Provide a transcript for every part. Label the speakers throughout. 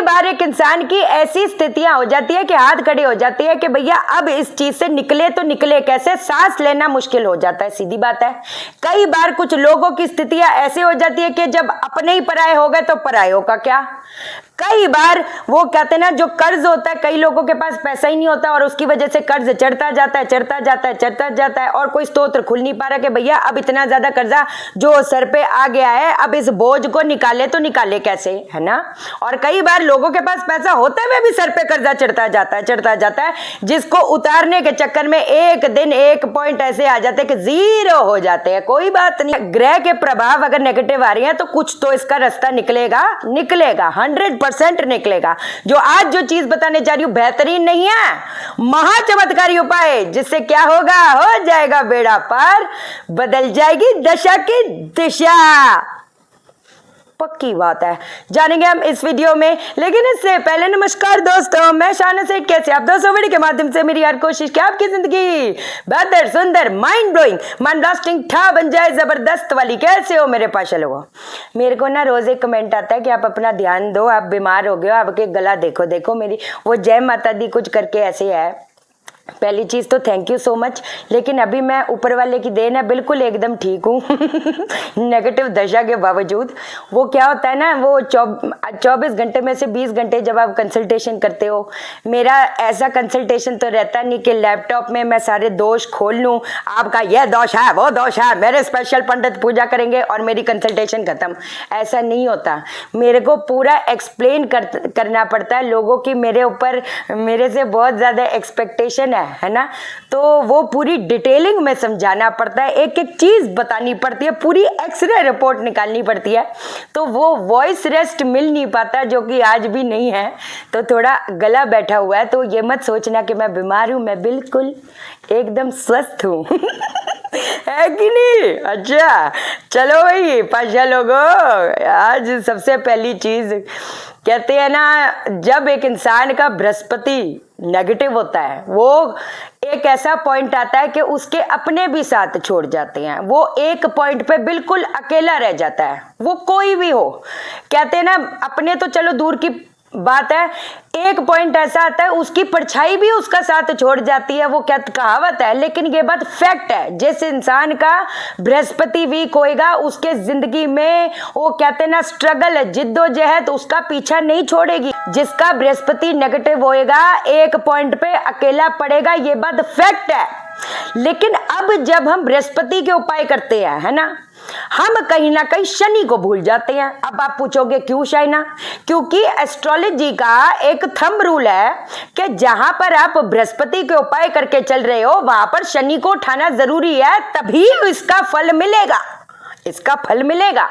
Speaker 1: बार एक इंसान की ऐसी स्थितियां हो जाती है कि हाथ खड़े हो जाती है कि भैया अब इस चीज से निकले तो निकले कैसे, सांस लेना मुश्किल हो जाता है, सीधी बात है। कई बार कुछ लोगों की स्थितियां ऐसे हो जाती है कि जब अपने ही पराये हो गए तो परायों का क्या। कई बार वो कहते हैं ना, जो कर्ज होता है, कई लोगों के पास पैसा ही नहीं होता और उसकी वजह से कर्ज चढ़ता जाता है, चढ़ता जाता है, चढ़ता जाता है और कोई स्तोत्र खुल नहीं पा रहा कि भैया अब इतना ज्यादा कर्जा जो सर पे आ गया है, अब इस बोझ को निकाले तो निकाले कैसे, है ना। और कई बार लोगों के पास पैसा होते हुए भी सर पे कर्जा चढ़ता जाता है, चढ़ता जाता है, जिसको उतारने के चक्कर में एक दिन एक पॉइंट ऐसे आ जाते हैं कि जीरो हो जाते हैं। कोई बात नहीं, ग्रह के प्रभाव अगर नेगेटिव आ रही है तो कुछ तो इसका रास्ता निकलेगा, निकलेगा, 100% निकलेगा। जो आज जो चीज बताने जा रही हूं बेहतरीन नहीं है, महा चमत्कारी उपाय, जिससे क्या होगा, हो जाएगा बेड़ा पार, बदल जाएगी दशा की दिशा। पक्की बात है, जानेंगे हम इस वीडियो में। लेकिन इससे पहले नमस्कार दोस्तों, मैं शाना सेठ। कैसे आप दोस्तों? वीडियो के माध्यम से मेरी हर कोशिश कि आपकी जिंदगी बेहतर, सुंदर, माइंड ब्लोइंग, माइंड ब्लास्टिंग ठा बन जाए, जबरदस्त वाली। कैसे हो मेरे पास लोगों? मेरे को ना रोज एक कमेंट आता है कि आप अपना ध्यान दो, आप बीमार हो गए हो, आपके गला देखो देखो। मेरी वो जय माता दी कुछ करके ऐसे है। पहली चीज तो थैंक यू सो मच, लेकिन अभी मैं ऊपर वाले की देन है, बिल्कुल एकदम ठीक हूँ नेगेटिव दशा के बावजूद। वो क्या होता है ना, वो 24 घंटे में से 20 घंटे जब आप कंसल्टेशन करते हो, मेरा ऐसा कंसल्टेशन तो रहता नहीं कि लैपटॉप में मैं सारे दोष खोल लूँ, आपका यह दोष है, वो दोष है, मेरे स्पेशल पंडित पूजा करेंगे और मेरी कंसल्टेशन खत्म। ऐसा नहीं होता, मेरे को पूरा एक्सप्लेन करना पड़ता है लोगों की मेरे ऊपर, मेरे से बहुत ज़्यादा एक्सपेक्टेशन है ना, तो वो पूरी डिटेलिंग में समझाना पड़ता है, एक एक चीज बतानी पड़ती है, पूरी एक्सरे रिपोर्ट निकालनी पड़ती है। तो वो वॉइस रेस्ट मिल नहीं पाता, जो कि आज भी नहीं है, तो थोड़ा गला बैठा हुआ है। तो ये मत सोचना कि मैं बीमार हूं, मैं बिल्कुल एकदम स्वस्थ हूं है कि नहीं? अच्छा चलो भाई पाशा लोगों, आज सबसे पहली चीज कहते हैं ना, जब एक इंसान का बृहस्पति नेगेटिव होता है, वो एक ऐसा पॉइंट आता है कि उसके अपने भी साथ छोड़ जाते हैं, वो एक पॉइंट पे बिल्कुल अकेला रह जाता है, वो कोई भी हो। कहते हैं ना, अपने तो चलो दूर की बात है, एक पॉइंट ऐसा आता है उसकी परछाई भी उसका साथ छोड़ जाती है। वो क्या कहावत है, लेकिन ये बात फैक्ट है। जिस इंसान का बृहस्पति वीक होएगा, उसके जिंदगी में वो कहते हैं ना स्ट्रगल, जिद्दोजहद उसका पीछा नहीं छोड़ेगी। जिसका बृहस्पति नेगेटिव होएगा, एक पॉइंट पे अकेला पड़ेगा, ये बात फैक्ट है। लेकिन अब जब हम बृहस्पति के उपाय करते हैं, है ना, हम कहीं ना कहीं शनि को भूल जाते हैं। अब आप पूछोगे क्यों शाइना? क्योंकि एस्ट्रोलॉजी का एक थंब रूल है कि जहां पर आप बृहस्पति के उपाय करके चल रहे हो, वहां पर शनि को उठाना जरूरी है, तभी इसका फल मिलेगा, इसका फल मिलेगा।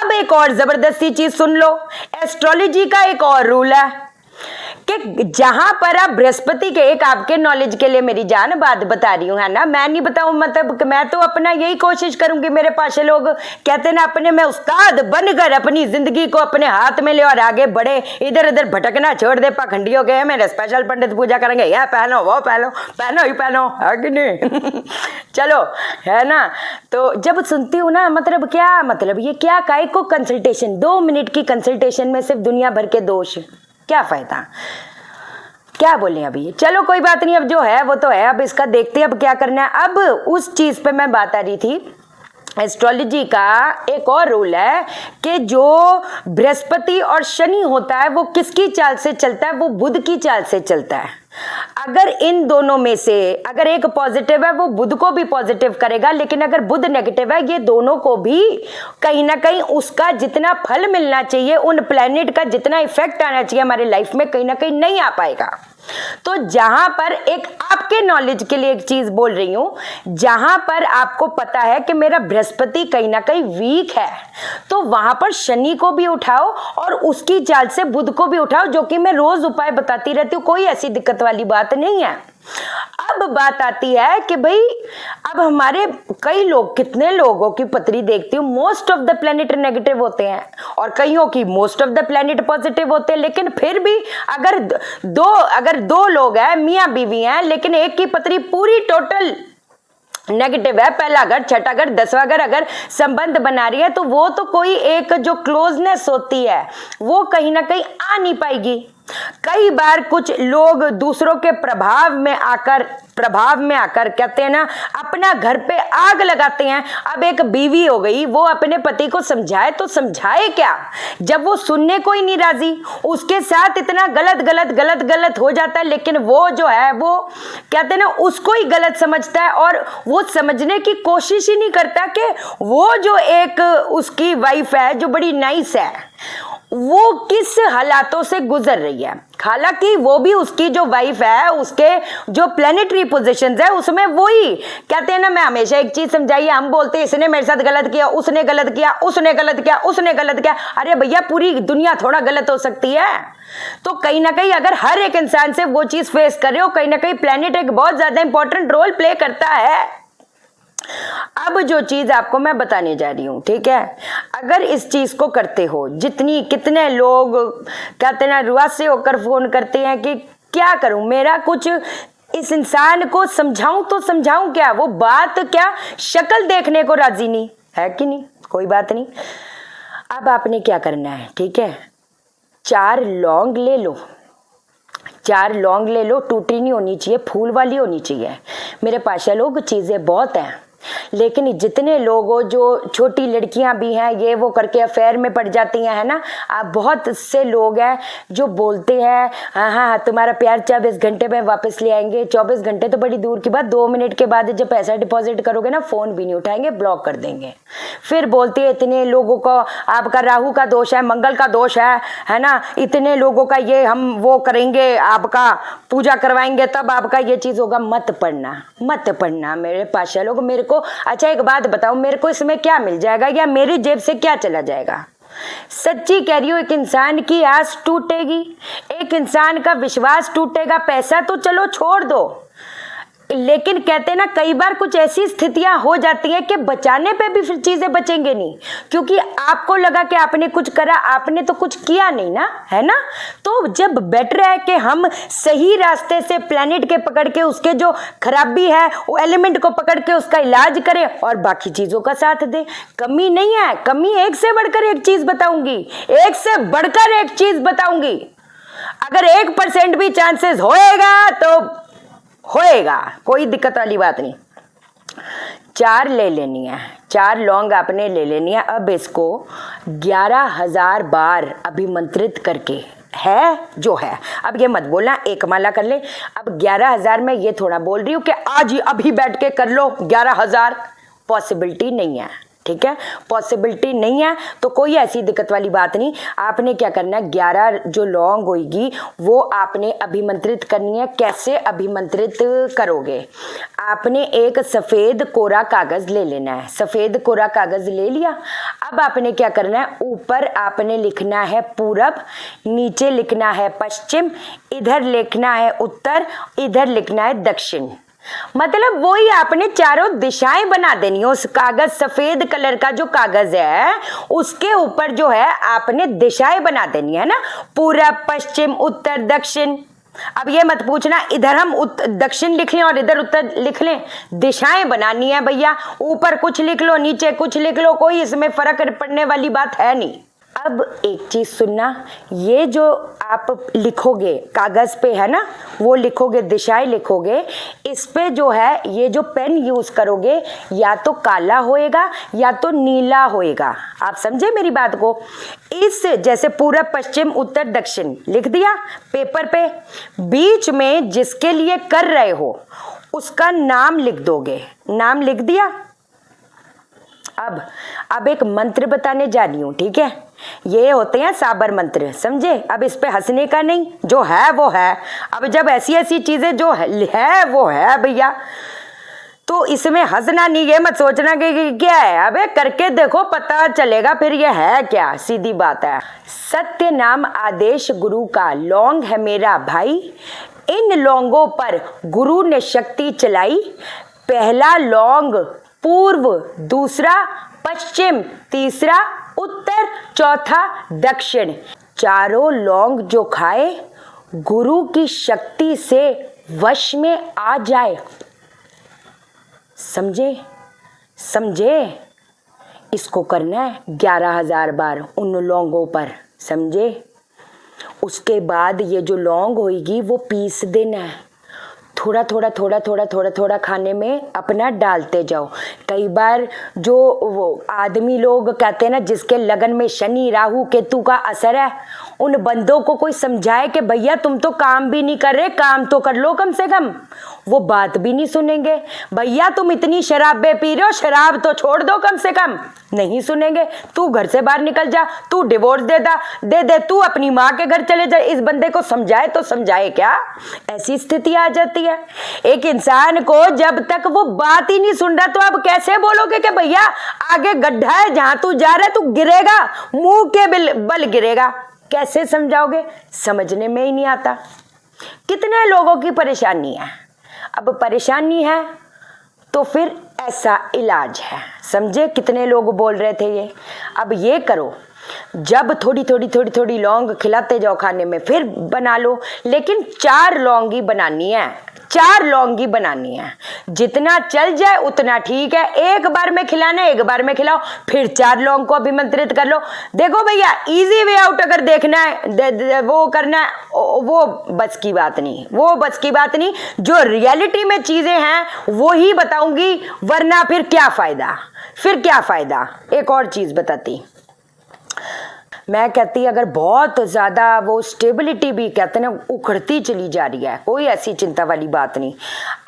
Speaker 1: अब एक और जबरदस्ती चीज सुन लो, एस्ट्रोलॉजी का एक और रूल है कि जहां पर आप बृहस्पति के, एक आपके नॉलेज के लिए मेरी जान बात बता रही हूं, है ना, मैं नहीं बताऊं, मतलब मैं तो अपना यही कोशिश करूंगी। मेरे पास लोग कहते हैं ना, अपने में उस्ताद बनकर अपनी जिंदगी को अपने हाथ में ले और आगे बढ़े, इधर उधर भटकना छोड़ दे। पाखंडी हो गए, मेरे स्पेशल पंडित पूजा करेंगे, यह पहनो वो पहनो, पहनो ही पहनो, है कि नहीं चलो, है ना। तो जब सुनती हूँ ना, मतलब क्या, मतलब ये क्या, काय को कंसल्टेशन, 2 मिनट की कंसल्टेशन में सिर्फ दुनिया भर के दोष, क्या फायदा, क्या बोले अभी। चलो कोई बात नहीं, अब जो है वो तो है, अब इसका देखते हैं अब क्या करना है। अब उस चीज पे मैं बात आ रही थी, एस्ट्रोलॉजी का एक और रूल है कि जो बृहस्पति और शनि होता है, वो किसकी चाल से चलता है? वो बुध की चाल से चलता है। अगर इन दोनों में से अगर एक पॉजिटिव है, वो बुध को भी पॉजिटिव करेगा, लेकिन अगर बुध नेगेटिव है, ये दोनों को भी कहीं ना कहीं उसका जितना फल मिलना चाहिए, उन प्लेनेट का जितना इफेक्ट आना चाहिए हमारे लाइफ में, कहीं ना कहीं नहीं आ पाएगा। तो जहां पर, एक आपके नॉलेज के लिए एक चीज बोल रही हूं, जहां पर आपको पता है कि मेरा बृहस्पति कहीं ना कहीं वीक है, तो वहां पर शनि को भी उठाओ और उसकी चाल से बुध को भी उठाओ, जो कि मैं रोज उपाय बताती रहती हूँ, कोई ऐसी दिक्कत वाली बात नहीं है। अब बात आती है कि भाई, अब हमारे कई लोग, कितने लोगों की पत्री देखती हूँ, most of the planet negative होते हैं और कईयों की most of the planet positive होते हैं। लेकिन फिर भी अगर दो लोग हैं, मियाँ बीवी हैं, लेकिन एक की पत्री पूरी टोटल नेगेटिव है, पहला घर, छठा घर, 10वां घर अगर संबंध बना रही है तो वो तो कोई एक जो क्लोजनेस होती है वो कहीं ना कहीं आ नहीं पाएगी। कई बार कुछ लोग दूसरों के प्रभाव में आकर कहते हैं ना अपना घर पे आग लगाते हैं। अब एक बीवी हो गई, वो अपने पति को समझाए तो समझाए क्या, जब वो सुनने को ही नहीं राजी, उसके साथ इतना गलत हो जाता है, लेकिन वो जो है वो कहते हैं ना उसको ही गलत समझता है और वो समझने की कोशिश ही नहीं करता कि वो जो एक उसकी वाइफ है जो बड़ी नाइस है वो किस हालातों से गुजर रही है। हालांकि वो भी उसकी जो वाइफ है उसके जो प्लेनेटरी पोजीशंस है उसमें वही कहते हैं ना, मैं हमेशा एक चीज समझाइए, हम बोलते हैं इसने मेरे साथ गलत किया, उसने गलत किया, उसने गलत किया, उसने गलत किया। अरे भैया पूरी दुनिया थोड़ा गलत हो सकती है। तो कहीं ना कहीं अगर हर एक इंसान से वो चीज फेस कर रहे हो, कहीं ना कहीं प्लेनेट एक बहुत ज्यादा इंपॉर्टेंट रोल प्ले करता है। अब जो चीज आपको मैं बताने जा रही हूं, ठीक है, अगर इस चीज को करते हो, कितने लोग कहते ना रुआ से होकर फोन करते हैं कि क्या करूं, मेरा कुछ इस इंसान को समझाऊं तो समझाऊं क्या, वो बात क्या शक्ल देखने को राजी नहीं है कि नहीं। कोई बात नहीं, अब आपने क्या करना है, ठीक है, 4 लौंग ले लो, 4 लौंग ले लो, टूटी नहीं होनी चाहिए, फूल वाली होनी चाहिए। मेरे पास लोग चीजें बहुत हैं, लेकिन जितने लोग हो जो छोटी लड़कियां भी हैं ये वो करके अफेयर में पड़ जाती हैं, है ना। आप बहुत से लोग हैं जो बोलते हैं हाँ तुम्हारा प्यार 24 घंटे में वापस ले आएंगे। 24 घंटे तो बड़ी दूर की बात, 2 मिनट के बाद जब पैसा डिपॉजिट करोगे ना फोन भी नहीं उठाएंगे, ब्लॉक कर देंगे। फिर बोलते हैं इतने लोगों को आपका राहु का दोष है, मंगल का दोष है ना, इतने लोगों का ये हम वो करेंगे, आपका पूजा करवाएंगे तब आपका ये चीज होगा। मत पढ़ना मेरे पास लोग। मेरे को अच्छा एक बात बताओ, मेरे को इसमें क्या मिल जाएगा या मेरी जेब से क्या चला जाएगा। सच्ची कह रही हूँ, एक इंसान की आस टूटेगी, एक इंसान का विश्वास टूटेगा, पैसा तो चलो छोड़ दो, लेकिन कहते हैं ना कई बार कुछ ऐसी स्थितियां हो जाती हैं कि बचाने पे भी फिर चीजें बचेंगे नहीं, क्योंकि आपको लगा कि आपने कुछ करा, आपने तो कुछ किया नहीं ना, है ना। तो जब बेटर है कि हम सही रास्ते से प्लेनेट के पकड़ के उसके जो खराबी है वो एलिमेंट को पकड़ के उसका इलाज करें और बाकी चीजों का साथ दें। कमी नहीं है, कमी एक से बढ़कर एक चीज बताऊंगी, एक से बढ़कर एक चीज बताऊंगी। अगर 1% भी चांसेस होएगा तो होएगा, कोई दिक्कत वाली बात नहीं। 4 ले लेनी है, 4 लौंग आपने ले लेनी है। अब इसको 11,000 बार अभिमंत्रित करके है जो है, अब ये मत बोलना एक माला कर ले। अब 11,000 में ये थोड़ा बोल रही हूँ कि आज ही अभी बैठ के कर लो 11,000, पॉसिबिलिटी नहीं है, ठीक है, पॉसिबिलिटी नहीं है तो कोई ऐसी दिक्कत वाली बात नहीं। आपने क्या करना है, 11 जो लौंग होगी वो आपने अभिमंत्रित करनी है। कैसे अभिमंत्रित करोगे, आपने एक सफेद कोरा कागज ले लेना है। सफेद कोरा कागज ले लिया। अब आपने क्या करना है, ऊपर आपने लिखना है पूरब, नीचे लिखना है पश्चिम, इधर लिखना है उत्तर, इधर लिखना है दक्षिण। मतलब वही आपने चारों दिशाएं बना देनी है। उस कागज, सफेद कलर का जो कागज है उसके ऊपर जो है आपने दिशाएं बना देनी है ना, पूरब पश्चिम उत्तर दक्षिण। अब ये मत पूछना इधर हम दक्षिण लिख लें और इधर उत्तर लिख लें, दिशाएं बनानी है भैया। ऊपर कुछ लिख लो नीचे कुछ लिख लो, कोई इसमें फर्क पड़ने वाली बात है नहीं। अब एक चीज सुनना, ये जो आप लिखोगे कागज पे है ना, वो लिखोगे, दिशाएं लिखोगे, इस पे जो है ये जो पेन यूज करोगे या तो काला होएगा या तो नीला होएगा। आप समझे मेरी बात को। इस जैसे पूरब पश्चिम उत्तर दक्षिण लिख दिया पेपर पे, बीच में जिसके लिए कर रहे हो उसका नाम लिख दोगे, नाम लिख दिया। अब एक मंत्र बताने जा रही हूं, ठीक है, ये होते हैं साबर मंत्र, समझे। अब इस पे हंसने का नहीं, जो है वो है। अब जब ऐसी ऐसी चीजें जो है वो है भैया, तो इसमें हंसना नहीं, ये मत सोचना कि क्या है, अबे करके देखो पता चलेगा फिर ये है क्या, सीधी बात है। सत्य नाम आदेश गुरु का, लौंग है मेरा भाई, इन लौंगों पर गुरु ने शक्ति चलाई। पहला लौंग पूर्व, दूसरा पश्चिम, तीसरा उत्तर, चौथा दक्षिण। चारों लौंग जो खाए गुरु की शक्ति से वश में आ जाए। समझे? समझे? इसको करना है 11,000 बार उन लौंगों पर, समझे? उसके बाद ये जो लौंग होगी वो पीस देना है, थोड़ा थोड़ा थोड़ा थोड़ा थोड़ा थोड़ा खाने में अपना डालते जाओ। कई बार जो वो आदमी लोग कहते हैं ना जिसके लगन में शनि राहु केतु का असर है, उन बंदों को कोई समझाए कि भैया तुम तो काम भी नहीं कर रहे, काम तो कर लो कम से कम, वो बात भी नहीं सुनेंगे। भैया तुम इतनी शराबें पी रहे हो, शराब तो छोड़ दो कम से कम, नहीं सुनेंगे। तू घर से बाहर निकल जा, तू डिवोर्स दे दे, तू अपनी माँ के घर चले जा। इस बंदे को समझाए तो समझाए क्या? ऐसी स्थिति आ जाती है। एक इंसान को जब तक वो बात ही नहीं सुन रहा तो आप कैसे बोलोगे कि भैया आगे गड्ढा है, जहां तू जा रहा है तू गिरेगा, मुंह के बल गिरेगा? कैसे समझाओगे? समझने में ही नहीं आता। कितने लोगों की परेशानी है। अब परेशानी है तो फिर ऐसा इलाज है, समझे? कितने लोग बोल रहे थे ये। अब ये करो, जब थोड़ी थोड़ी थोड़ी थोड़ी लौंग खिलाते जाओ खाने में, फिर बना लो, लेकिन 4 लौंगी बनानी है, 4 लौंगी बनानी है। जितना चल जाए उतना ठीक है, एक बार में खिलाना है, एक बार में खिलाओ, फिर 4 लौंग को अभिमंत्रित कर लो। देखो भैया इजी वे आउट अगर देखना है, वो करना है, वो बस की बात नहीं, वो बस की बात नहीं। जो रियलिटी में चीजें हैं वो ही बताऊंगी, वरना फिर क्या फायदा, फिर क्या फायदा। एक और चीज बताती, मैं कहती अगर बहुत ज़्यादा वो स्टेबिलिटी भी कहते ना उखड़ती चली जा रही है, कोई ऐसी चिंता वाली बात नहीं।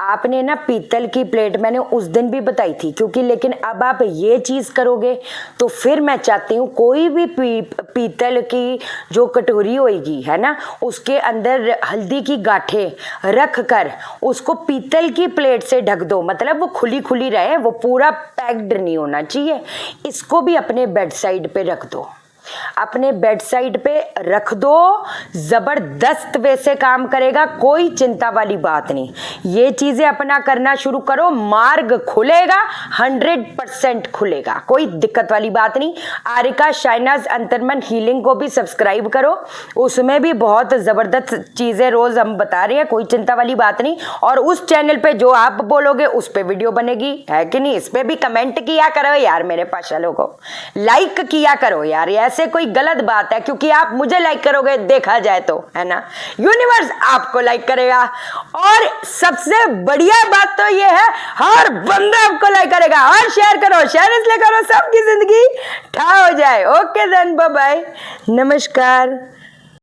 Speaker 1: आपने ना पीतल की प्लेट मैंने उस दिन भी बताई थी, क्योंकि लेकिन अब आप ये चीज़ करोगे तो फिर मैं चाहती हूँ कोई भी पीतल की जो कटोरी होगी है ना, उसके अंदर हल्दी की गांठें रख कर उसको पीतल की प्लेट से ढक दो, मतलब वो खुली खुली रहे, वो पूरा पैक्ड नहीं होना चाहिए। इसको भी अपने बेड साइड पे रख दो, अपने बेड साइड पे रख दो, जबरदस्त वैसे काम करेगा, कोई चिंता वाली बात नहीं। ये चीजें अपना करना शुरू करो, मार्ग खुलेगा, 100% खुलेगा, कोई दिक्कत वाली बात नहीं। आरिका शाइनाज अंतर्मन हीलिंग को भी सब्सक्राइब करो, उसमें भी बहुत जबरदस्त चीजें रोज हम बता रहे हैं, कोई चिंता वाली बात नहीं। और उस चैनल पे जो आप बोलोगे उस पे वीडियो बनेगी, है कि नहीं? इस पे भी कमेंट किया करो यार मेरे पास लोगों, लाइक किया करो यार, ऐसे कोई गलत बात है, क्योंकि आप मुझे लाइक करोगे देखा जाए तो, है ना, यूनिवर्स आपको लाइक करेगा। और सबसे बढ़िया बात तो ये है हर बंदा आपको लाइक करेगा। और शेयर करो, शेयर इसलिए करो सबकी जिंदगी ठा हो जाए। ओके देन, बाय बाय, नमस्कार।